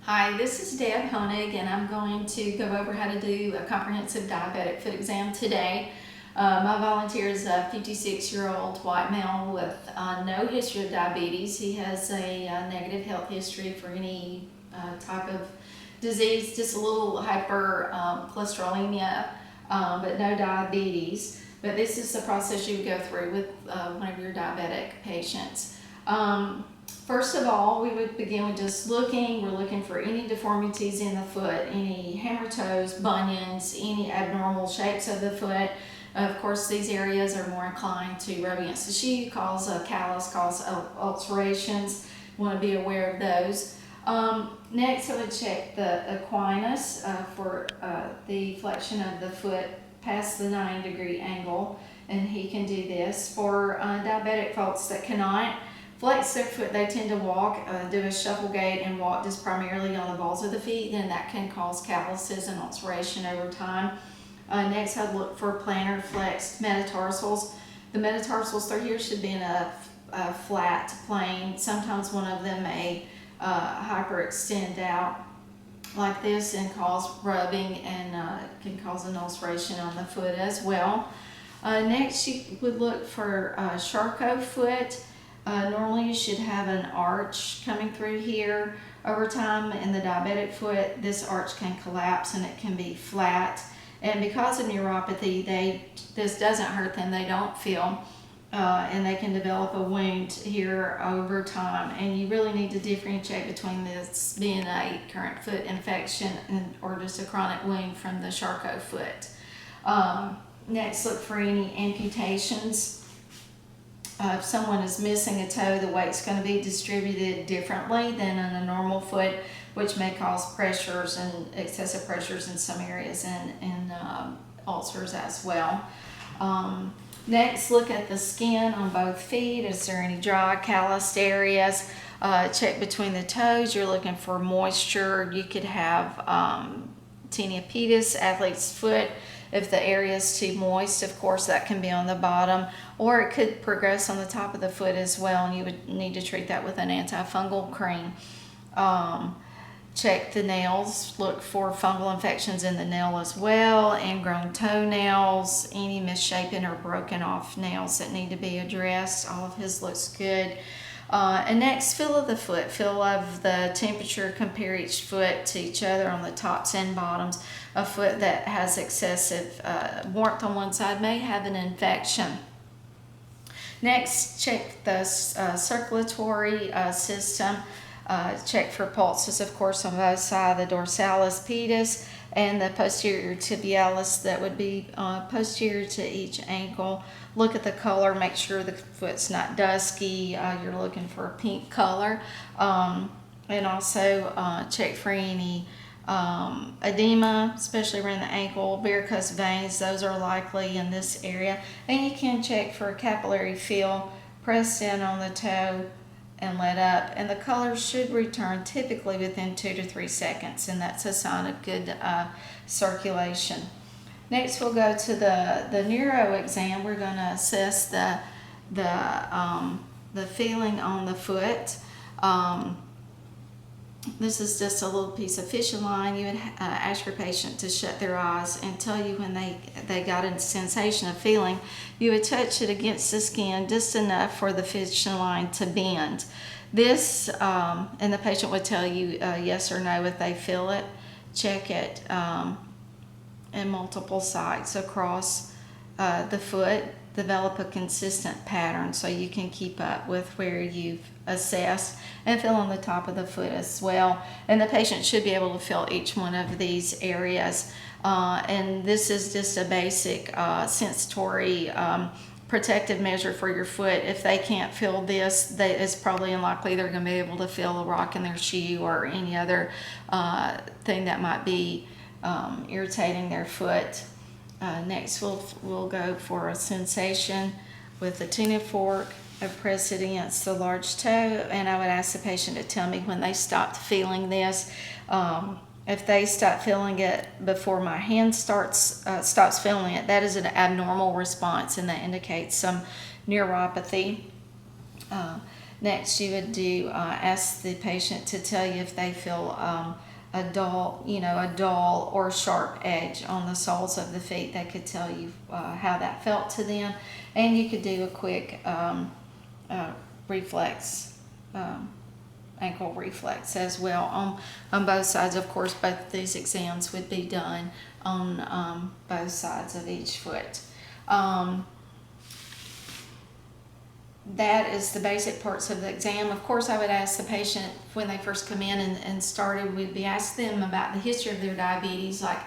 Hi, this is Deb Hoenig, and I'm going to go over how to do a comprehensive diabetic foot exam today. My volunteer is a 56-year-old white male with no history of diabetes. He has a negative health history for any type of disease, just a little hypercholesterolemia, but no diabetes. But this is the process you would go through with one of your diabetic patients. First of all, we would begin with just looking. We're looking for any deformities in the foot, any hammer toes, bunions, any abnormal shapes of the foot. Of course, these areas are more inclined to rub against the shoe, cause a callus, cause ulcerations. You want to be aware of those. Next, I would check the equinus for the flexion of the foot past the 90-degree angle, and he can do this. For diabetic folks that cannot flex their foot, they tend to walk, do a shuffle gait and walk just primarily on the balls of the feet, then that can cause calluses and ulceration over time. Next, I'd look for plantar flexed metatarsals. The metatarsals through here should be in a flat plane. Sometimes one of them may hyperextend out like this and cause rubbing and can cause an ulceration on the foot as well. Next, you would look for Charcot foot. Normally you should have an arch coming through here. Over time in the diabetic foot, this arch can collapse and it can be flat. And because of neuropathy, this doesn't hurt them, they don't feel, and they can develop a wound here over time. And you really need to differentiate between this being a current foot infection or just a chronic wound from the Charcot foot. Next, look for any amputations. If someone is missing a toe, the weight's going to be distributed differently than in a normal foot, which may cause pressures and excessive pressures in some areas and ulcers as well. Next, look at the skin on both feet. Is there any dry, calloused areas? Check between the toes. You're looking for moisture. You could have tinea pedis, athlete's foot. If the area is too moist, of course, that can be on the bottom, or it could progress on the top of the foot as well, and you would need to treat that with an antifungal cream. Check the nails. Look for fungal infections in the nail as well, ingrown toenails, any misshapen or broken off nails that need to be addressed. All of his looks good. And next, feel of the foot. Feel of the temperature, compare each foot to each other on the tops and bottoms. A foot that has excessive warmth on one side may have an infection. Next, check the circulatory system. Check for pulses, of course, on both sides, the dorsalis pedis and the posterior tibialis that would be posterior to each ankle. Look at the color, make sure the foot's not dusky. You're looking for a pink color. And also check for any edema, especially around the ankle, varicose veins. Those are likely in this area. And you can check for a capillary feel. Press in on the toe and let up, and the color should return typically within 2 to 3 seconds, and that's a sign of good circulation. Next, we'll go to the neuro exam. We're going to assess the feeling on the foot. This is just a little piece of fishing line. You would ask your patient to shut their eyes and tell you when they got a sensation of feeling. You would touch it against the skin just enough for the fishing line to bend. This, and the patient would tell you yes or no if they feel it. Check it in multiple sites across the foot. Develop a consistent pattern so you can keep up with where you've assessed, and feel on the top of the foot as well. And the patient should be able to feel each one of these areas. And this is just a basic sensory protective measure for your foot. If they can't feel this, it's probably unlikely they're going to be able to feel a rock in their shoe or any other thing that might be irritating their foot. Next, we'll go for a sensation with a tuning fork. I press it against the large toe, and I would ask the patient to tell me when they stopped feeling this. If they stop feeling it before my hand stops feeling it, that is an abnormal response, and that indicates some neuropathy. Next, you would do ask the patient to tell you if they feel a dull or sharp edge on the soles of the feet. They could tell you how that felt to them, and you could do a quick reflex. Ankle reflex as well on both sides. Of course, both of these exams would be done on both sides of each foot. That is the basic parts of the exam. Of course, I would ask the patient when they first come in and started, we'd be asking them about the history of their diabetes, like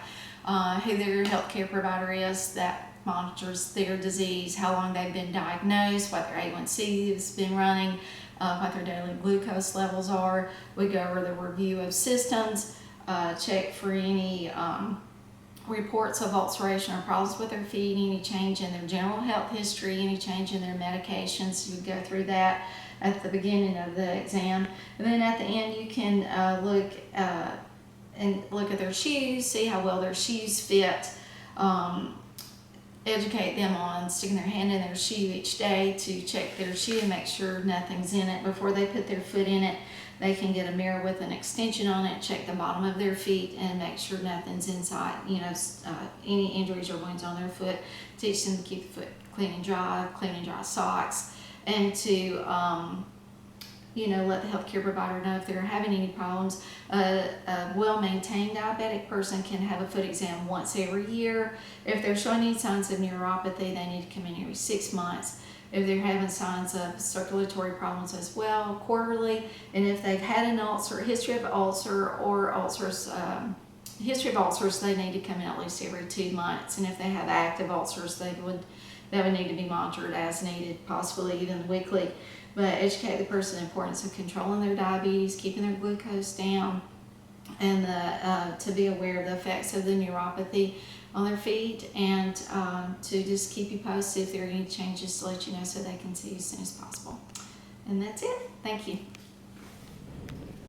who their healthcare provider is that monitors their disease, how long they've been diagnosed, what their A1C has been running, what their daily glucose levels are. We go over the review of systems, check for any reports of ulceration or problems with their feet, any change in their general health history, any change in their medications. You would go through that at the beginning of the exam. And then at the end you can look at their shoes, see how well their shoes fit, educate them on sticking their hand in their shoe each day to check their shoe and make sure nothing's in it before they put their foot in it. They can get a mirror with an extension on it, check the bottom of their feet, and make sure nothing's inside, any injuries or wounds on their foot. Teach them to keep the foot clean and dry socks, and to let the healthcare provider know if they're having any problems. A well-maintained diabetic person can have a foot exam once every year. If they're showing any signs of neuropathy, they need to come in every 6 months. If they're having signs of circulatory problems as well, quarterly. And if they've had an ulcer, history of ulcers, they need to come in at least every 2 months. And if they have active ulcers, that would need to be monitored as needed, possibly even weekly. But educate the person the importance of controlling their diabetes, keeping their glucose down, and to be aware of the effects of the neuropathy on their feet, and to just keep you posted if there are any changes to let you know so they can see you as soon as possible. And that's it. Thank you.